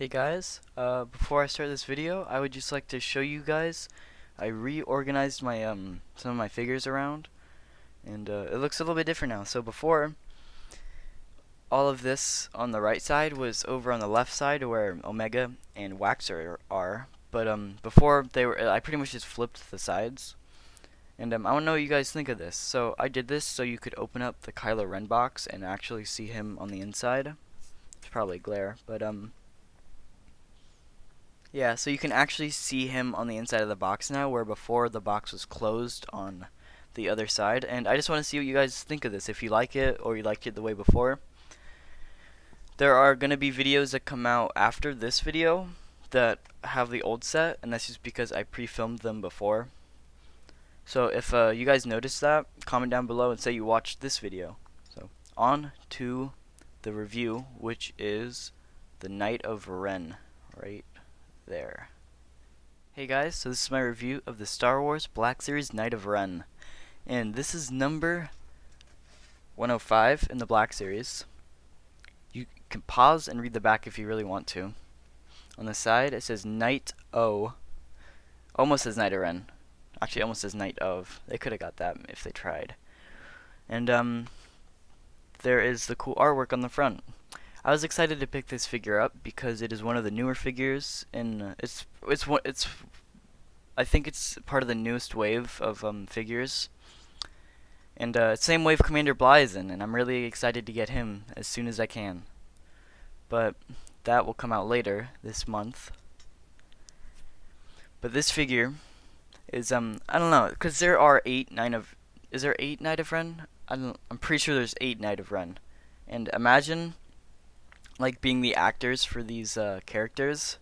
Hey guys, before I start this video, I would just like to show you guys I reorganized my some of my figures around, and it looks a little bit different now. So before, all of this on the right side was over on the left side where Omega and Waxer are, but before they were I pretty much just flipped the sides. And I want to know what you guys think of this. So I did this so you could open up the Kylo Ren box and actually see him on the inside. It's probably glare, but yeah, so you can actually see him on the inside of the box now, where before the box was closed on the other side. And I just want to see what you guys think of this, if you like it or you liked it the way before. There are going to be videos that come out after this video that have the old set, and that's just because I pre-filmed them before. So if you guys noticed that, comment down below and say you watched this video. So on to the review, which is the Knight of Ren, right there. Hey guys, so this is my review of the Star Wars Black Series Knight of Ren. And this is number 105 in the Black Series. You can pause and read the back if you really want to. On the side it says Knight O. Almost says Knight of Ren. Actually almost says Knight of. They could have got that if they tried. And there is the cool artwork on the front. I was excited to pick this figure up because it is one of the newer figures, and it's I think it's part of the newest wave of figures. And same wave Commander Bly is in, and I'm really excited to get him as soon as I can. But that will come out later this month. But this figure is I don't know, because there are is there 8 Knight of Ren? I'm pretty sure there's 8 Knight of Ren. And imagine like being the actors for these characters,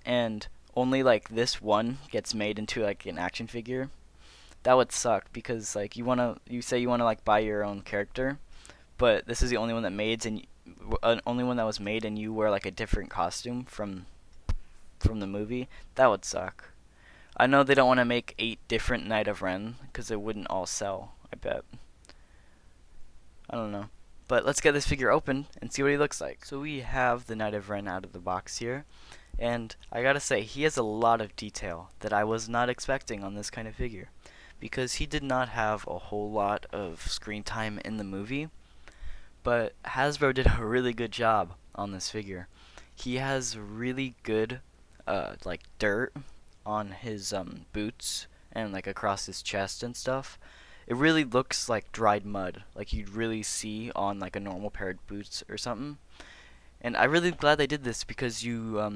and only like this one gets made into like an action figure. That would suck, because like you say you wanna like buy your own character, but this is the only one that made, and only one that was made, and you wear like a different costume from the movie. That would suck. I know they don't want to make 8 different Knight of Ren because it wouldn't all sell, I bet. I don't know. But let's get this figure open and see what he looks like. So we have the Knight of Ren out of the box here. And I gotta say, he has a lot of detail that I was not expecting on this kind of figure, because he did not have a whole lot of screen time in the movie. But Hasbro did a really good job on this figure. He has really good like dirt on his boots and like across his chest and stuff. It really looks like dried mud, like you'd really see on like a normal pair of boots or something. And I'm really glad they did this, because at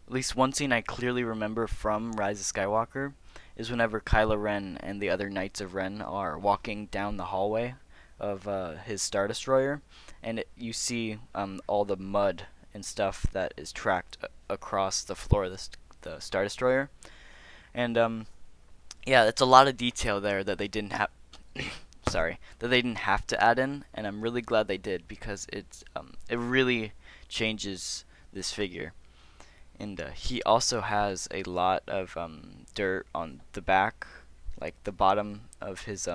least one scene I clearly remember from Rise of Skywalker is whenever Kylo Ren and the other Knights of Ren are walking down the hallway of his Star Destroyer, and you see all the mud and stuff that is tracked across the floor of the Star Destroyer. And yeah, it's a lot of detail there that they didn't have sorry, that they didn't have to add in, and I'm really glad they did, because it really changes this figure. And he also has a lot of dirt on the back, like the bottom of his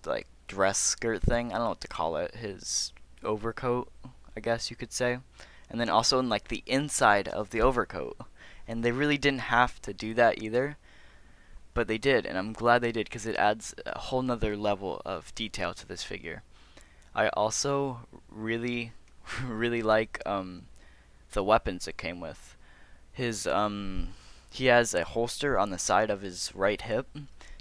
like dress skirt thing. I don't know what to call it. His overcoat, I guess you could say. And then also in like the inside of the overcoat. And they really didn't have to do that either, but they did, and I'm glad they did, because it adds a whole nother level of detail to this figure. I also really really like the weapons it came with. His he has a holster on the side of his right hip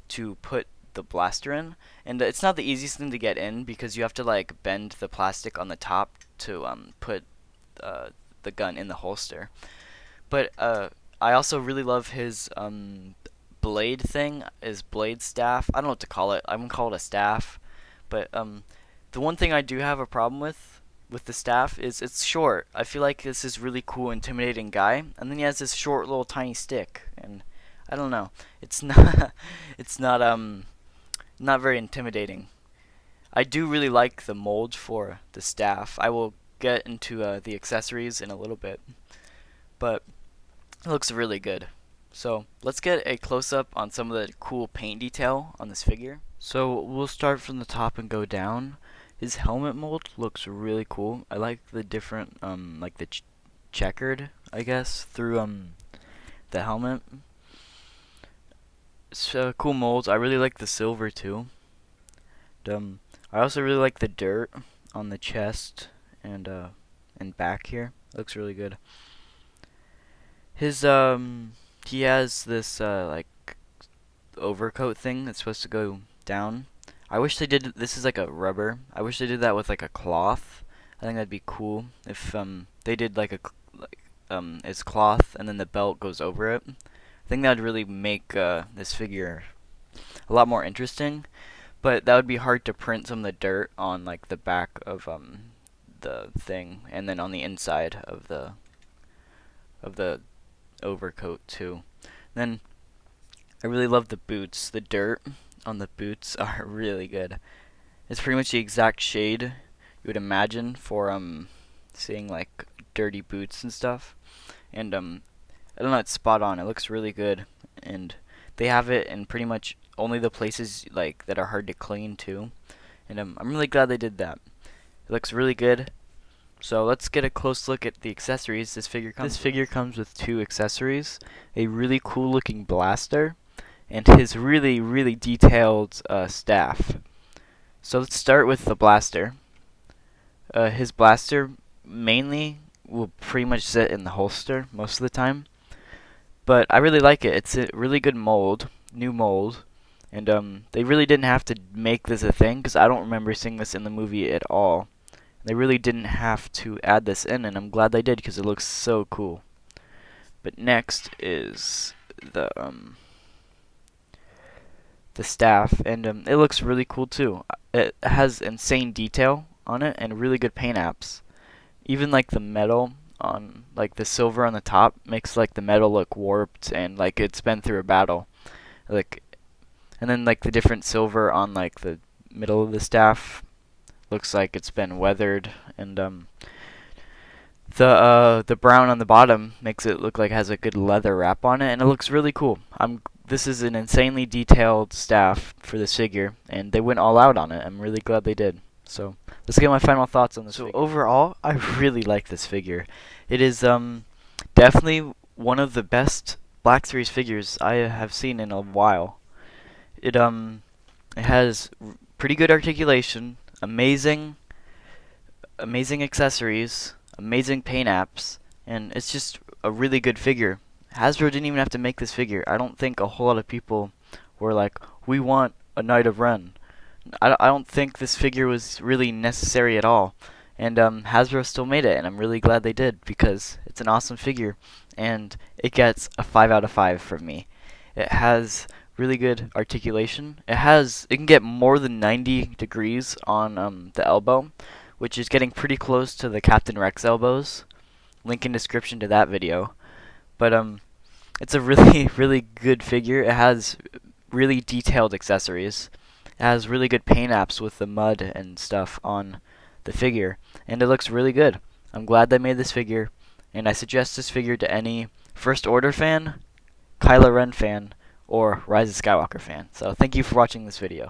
to put the blaster in, and it's not the easiest thing to get in, because you have to like bend the plastic on the top to put the gun in the holster. But I also really love his blade thing, his blade staff. I don't know what to call it. I'm gonna call it a staff. But the one thing I do have a problem with the staff is it's short. I feel like this is really cool, intimidating guy, and then he has this short little tiny stick, and I don't know. It's not it's not very intimidating. I do really like the mold for the staff. I will get into the accessories in a little bit, but it looks really good. So let's get a close-up on some of the cool paint detail on this figure. So we'll start from the top and go down. His helmet mold looks really cool. I like the different like the checkered, I guess, through the helmet. It's cool molds. I really like the silver too. I also really like the dirt on the chest and back here. Looks really good. His he has this like overcoat thing that's supposed to go down. I wish they did. This is like a rubber. I wish they did that with like a cloth. I think that'd be cool if they did like it's cloth and then the belt goes over it. I think that'd really make this figure a lot more interesting. But that would be hard to print some of the dirt on like the back of the thing, and then on the inside of the overcoat too. Then I really love the boots. The dirt on the boots are really good. It's pretty much the exact shade you would imagine for seeing like dirty boots and stuff. And I don't know, it's spot on. It looks really good, and they have it in pretty much only the places like that are hard to clean too. And I'm really glad they did that. It looks really good. So let's get a close look at the accessories this figure comes with 2 accessories: a really cool looking blaster and his really detailed staff. So let's start with the blaster. His blaster mainly will pretty much sit in the holster most of the time, but I really like it. It's a really good mold, new mold, and they really didn't have to make this a thing because I don't remember seeing this in the movie at all. They really didn't have to add this in, and I'm glad they did because it looks so cool. But next is the staff, and it looks really cool too. It has insane detail on it and really good paint apps. Even like the metal on like the silver on the top makes like the metal look warped and like it's been through a battle. Like, and then like the different silver on like the middle of the staff looks like it's been weathered, and the brown on the bottom makes it look like it has a good leather wrap on it, and it looks really cool. This is an insanely detailed staff for this figure, and they went all out on it. I'm really glad they did. So let's get my final thoughts on this figure. Overall, I really like this figure. It is definitely one of the best Black Series figures I have seen in a while. It has pretty good articulation, amazing accessories, amazing paint apps, and it's just a really good figure. Hasbro didn't even have to make this figure. I don't think a whole lot of people were like, we want a Knight of Ren. I don't think this figure was really necessary at all. And Hasbro still made it, and I'm really glad they did because it's an awesome figure, and it gets a 5 out of 5 from me. It has really good articulation. It can get more than 90 degrees on the elbow, which is getting pretty close to the Captain Rex elbows. Link in description to that video. But it's a really good figure. It has really detailed accessories. It has really good paint apps with the mud and stuff on the figure, and it looks really good. I'm glad they made this figure, and I suggest this figure to any First Order fan, Kylo Ren fan, or Rise of Skywalker fan. So thank you for watching this video.